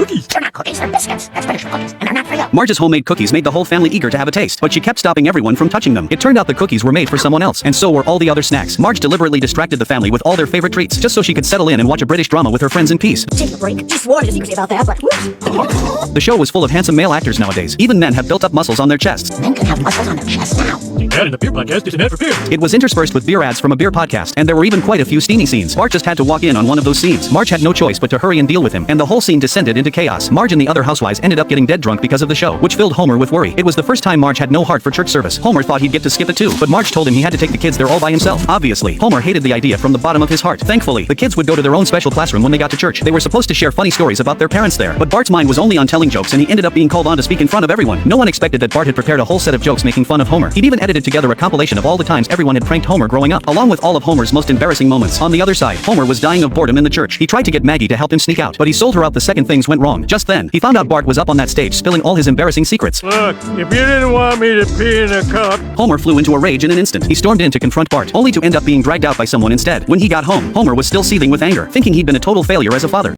cookies. They're not cookies, they're biscuits. That's British for cookies, and they're not for you. Marge's homemade cookies made the whole family eager to have a taste, but she kept stopping everyone from touching them. It turned out the cookies were made for someone else, and so were all the other snacks. Marge deliberately distracted the family with all their favorite treats, just so she could settle in and watch a British drama with her friends in peace. Take a break. She swore to secrecy about that, but whoops. The show was full of handsome male actors nowadays. Even men have built up muscles on their chests. Men can have muscles on their chest now. That in the beer podcast is an ad for beer. It was interspersed with beer ads from a beer podcast, and there were even quite a few steamy scenes. Bart just had to walk in on one of those scenes. Marge had no choice but to hurry and deal with him, and the whole scene descended into chaos. Marge and the other housewives ended up getting dead drunk because of the show, which filled Homer with worry. It was the first time Marge had no heart for church service. Homer thought he'd get to skip it too, but Marge told him he had to take the kids there all by himself. Obviously, Homer hated the idea from the bottom of his heart. Thankfully, the kids would go to their own special classroom when they got to church. They were supposed to share funny stories about their parents there, but Bart's mind was only on telling jokes, and he ended up being called on to speak in front of everyone. No one expected that Bart had prepared a whole set of jokes making fun of Homer. He'd even edited together a compilation of all the times everyone had pranked Homer growing up, along with all of Homer's most embarrassing moments. On the other side, Homer was dying of boredom in the church. He tried to get Maggie to help him sneak out, but he sold her out the second things went wrong. Just then, he found out Bart was up on that stage spilling all his embarrassing secrets. Look, if you didn't want me to pee in a cup. Homer flew into a rage in an instant. He stormed in to confront Bart, only to end up being dragged out by someone instead. When he got home, Homer was still seething with anger, thinking he'd been a total failure as a father.